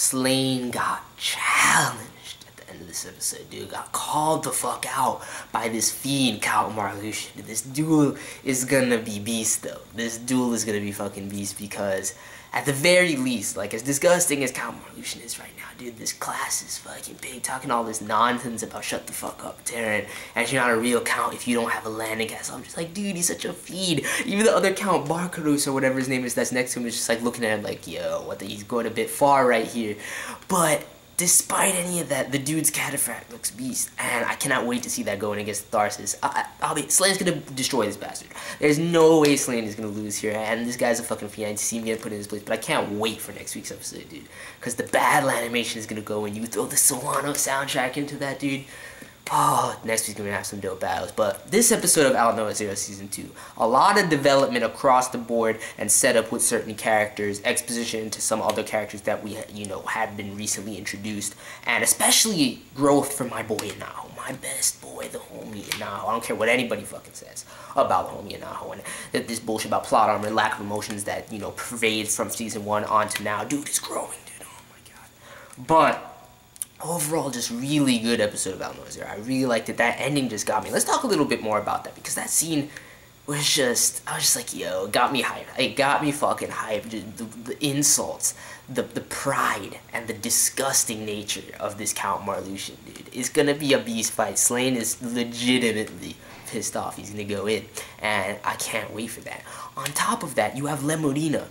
Slaine got challenged at the end of this episode, dude. Got called the fuck out by this fiend, KAWAIII. This duel is gonna be beast, though. This duel is gonna be fucking beast because, at the very least, like, as disgusting as KAWAIII is right now, dude, this class is fucking big, talking all this nonsense about shut the fuck up, Terran, and you're not a real count if you don't have a landing castle. I'm just like, dude, he's such a feed. Even the other count, Barkarus, or whatever his name is that's next to him, is just like looking at him like, yo, what he's going a bit far right here. But despite any of that, the dude's cataphract looks beast, and I cannot wait to see that going against Tharsis. Slaine's gonna destroy this bastard. There's no way Slaine is gonna lose here, and this guy's a fucking fiend. I see him get put in his place, but I can't wait for next week's episode, dude. Because the battle animation is gonna go, and you throw the Solano soundtrack into that, dude. Oh, next week's gonna have some dope battles. But this episode of Aldnoah.Zero Season 2, a lot of development across the board and setup with certain characters, exposition into some other characters that we, had been recently introduced, and especially growth for my boy Inaho, my best boy, the homie Inaho. I don't care what anybody fucking says about the homie Inaho and this bullshit about plot armor and lack of emotions that, pervades from Season 1 on to now. Dude is growing, dude. Oh my god. But overall, just really good episode of Aldnoah.Zero. I really liked it. That ending just got me. Let's talk a little bit more about that, because that scene was just, I was just like, yo, it got me hyped. It got me fucking hyped. The insults, the pride, and the disgusting nature of this KAWAIII, dude. It's gonna be a beast fight. Slaine is legitimately pissed off. He's gonna go in, and I can't wait for that. On top of that, you have Lemrina,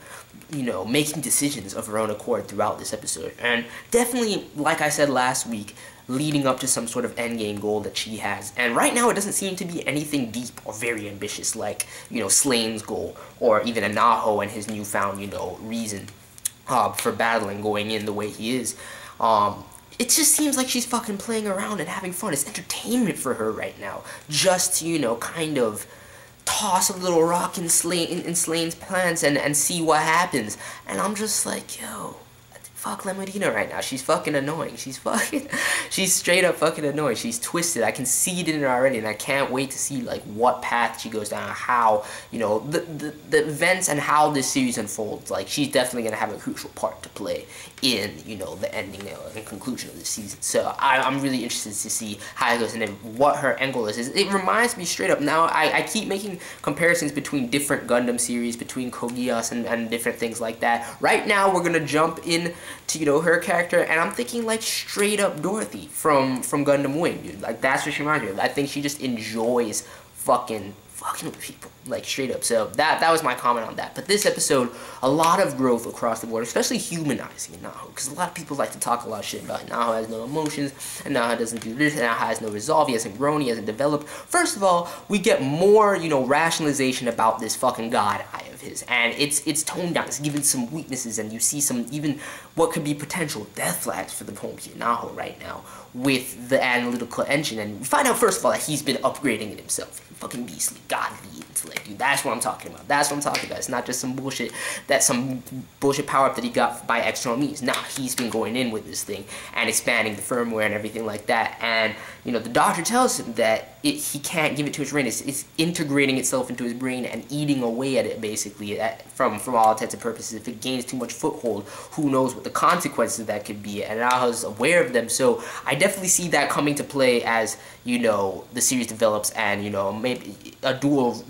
making decisions of her own accord throughout this episode, and definitely, like I said last week, leading up to some sort of endgame goal that she has. And right now, it doesn't seem to be anything deep or very ambitious, like, Slaine's goal, or even Inaho and his newfound, reason for battling, going in the way he is. It just seems like she's fucking playing around and having fun. It's entertainment for her right now, just to, kind of toss a little rock in Slaine's plans and see what happens. And I'm just like, yo, fuck Lemrina right now. She's fucking annoying. She's straight up fucking annoying. She's twisted. I can see it in her already, and I can't wait to see, like, what path she goes down, how, the events and how this series unfolds. Like, she's definitely going to have a crucial part to play in, the ending and conclusion of the season. So I'm really interested to see how it goes and then what her end goal is. It reminds me straight up. Now, I keep making comparisons between different Gundam series, between KOGIAS and different things like that. Right now, we're going to jump in to, her character, and I'm thinking, like, straight up Dorothy from Gundam Wing, dude. Like, that's what she reminds me of. I think she just enjoys fucking with people, like, straight up. So that was my comment on that. But this episode, a lot of growth across the board, especially humanizing Inaho, because a lot of people like to talk a lot of shit about Inaho has no emotions, Inaho doesn't do this, Inaho has no resolve, he hasn't grown, he hasn't developed. First of all, we get more, rationalization about this fucking god eye of his, and it's toned down, it's given some weaknesses, and you see some, even what could be potential death flags for the homie Inaho right now with the analytical engine. And we find out, first of all, that he's been upgrading it himself. Fucking beastly, godly intellect, dude. That's what I'm talking about. That's what I'm talking about. It's not just some bullshit, power-up that he got by external means. Nah, he's been going in with this thing and expanding the firmware and everything like that. And, the doctor tells him that he can't give it to his brain. It's integrating itself into his brain and eating away at it, basically, from all intents and purposes. If it gains too much foothold, who knows what the consequences of that could be. And Inaho's aware of them, so I definitely see that coming to play as, the series develops, and, maybe a dual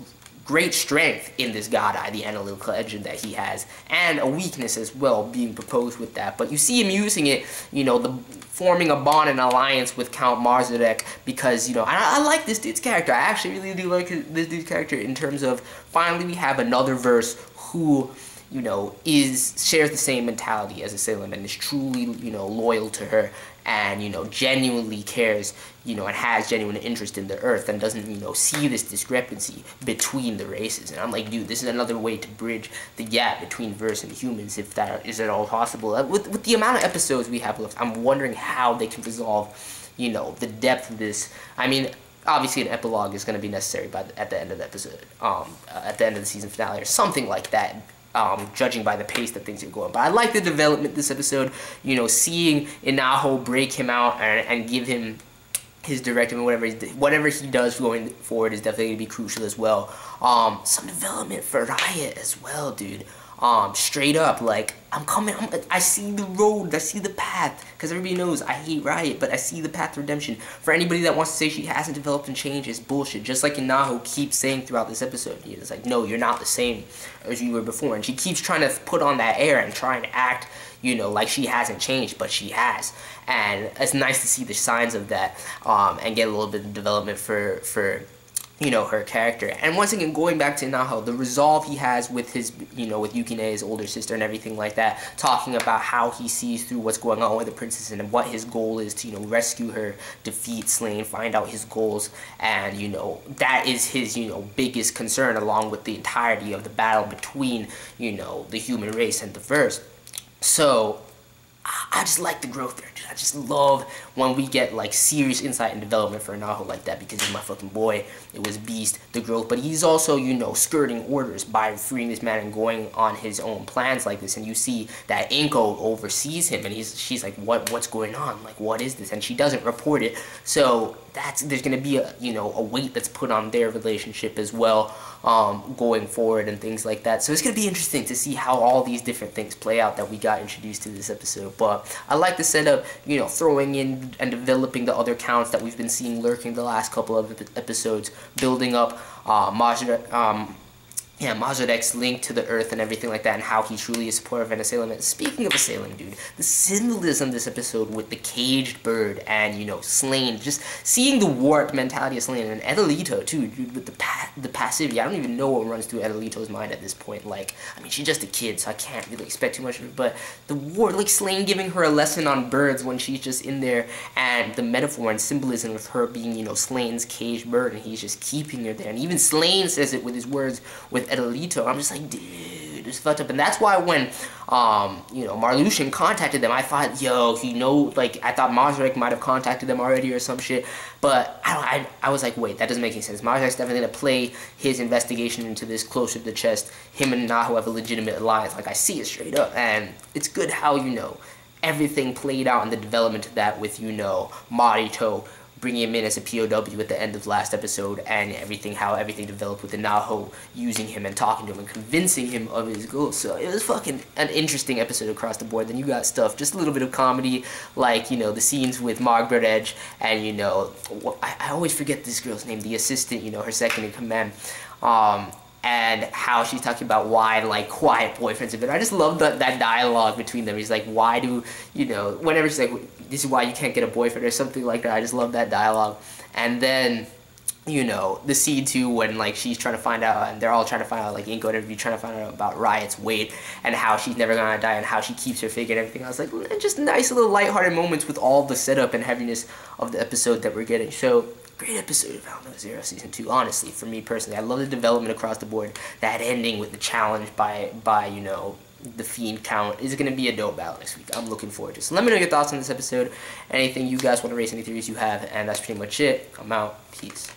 great strength in this god eye, the analytical engine that he has, and a weakness as well being proposed with that. But you see him using it, forming a bond and alliance with Count Mazuurek, because, I like this dude's character. I actually really do like this dude's character in terms of, finally we have another verse who, shares the same mentality as Asseylum and is truly, loyal to her, and, genuinely cares, and has genuine interest in the Earth, and doesn't, see this discrepancy between the races. And I'm like, dude, this is another way to bridge the gap between verse and humans, if that is at all possible. With the amount of episodes we have left, I'm wondering how they can resolve, the depth of this. I mean, obviously an epilogue is going to be necessary at the end of the episode, at the end of the season finale, or something like that. Judging by the pace that things are going. But I like the development this episode, seeing Inaho break him out and give him his directive, and whatever he does going forward is definitely going to be crucial as well. Some development for Rayet as well, dude. straight up, like, I'm coming, I see the road, I see the path, because everybody knows I hate Rayet, but I see the path to redemption. For anybody that wants to say she hasn't developed and changed, it's bullshit. Just like Inaho keeps saying throughout this episode, it's like, no, you're not the same as you were before, and she keeps trying to put on that air and trying to act, you know, like she hasn't changed, but she has. And it's nice to see the signs of that, and get a little bit of development for you know, her character. And once again, going back to Inaho, the resolve he has with his, you know, with Yukine, his older sister, and everything like that, talking about how he sees through what's going on with the princess and what his goal is to, you know, rescue her, defeat Slaine, find out his goals, and, you know, that is his, you know, biggest concern, along with the entirety of the battle between, you know, the human race and the first. So I just like the growth there, dude. I just love when we get, like, serious insight and development for Inaho like that, because he's my fucking boy. It was beast, the growth, but he's also, you know, skirting orders by freeing this man and going on his own plans like this, and you see that INKO oversees him, and she's like, what's going on? Like, what is this? And she doesn't report it, so there's gonna be a, you know, a weight that's put on their relationship as well, going forward and things like that. So it's gonna be interesting to see how all these different things play out that we got introduced to this episode. But I like the setup, you know, throwing in and developing the other counts that we've been seeing lurking the last couple of episodes, building up Mazuurek's link to the earth and everything like that, and how he truly is supportive of Asseylum. And speaking of Asseylum, dude, the symbolism this episode with the caged bird and, you know, Slaine, just seeing the warped mentality of Slaine, and Adelito too, dude, with the passivity. I don't even know what runs through Adelito's mind at this point. Like, I mean, she's just a kid, so I can't really expect too much of it, but the war, like Slaine giving her a lesson on birds when she's just in there, and the metaphor and symbolism of her being, you know, Slaine's caged bird, and he's just keeping her there. And even Slaine says it with his words with Adelito. I'm just like, dude, it's fucked up. And that's why when, you know, Marluxian contacted them, I thought, yo, you know, like, I thought Mazuurek might have contacted them already or some shit, but I was like, wait, that doesn't make any sense. Mazuurek's definitely gonna play his investigation into this closer to the chest. Him and Inaho have a legitimate alliance, like, I see it straight up, and it's good how, you know, everything played out in the development of that with, you know, Marito bringing him in as a POW at the end of last episode, and how everything developed with Inaho using him and talking to him and convincing him of his goals. So it was fucking an interesting episode across the board. Then you got stuff, just a little bit of comedy, like, you know, the scenes with Margaret, and, you know, I always forget this girl's name, the assistant, you know, her second in command, and how she's talking about why, like, quiet boyfriends have been. I just love that dialogue between them. He's like, why do, you know, whenever she's like, this is why you can't get a boyfriend or something like that. I just love that dialogue. And then, you know, the scene too when, like, she's trying to find out, and they're all trying to find out, like, INKO and everybody trying to find out about Rayet's weight, and how she's never gonna die, and how she keeps her figure and everything. I was like, just nice little lighthearted moments with all the setup and heaviness of the episode that we're getting. So, great episode of Aldnoah.Zero Season 2, honestly, for me personally. I love the development across the board. That ending with the challenge by you know, the Fiend count is going to be a dope battle next week. I'm looking forward to it. So let me know your thoughts on this episode, anything you guys want to raise, any theories you have, and that's pretty much it. I'm out. Peace.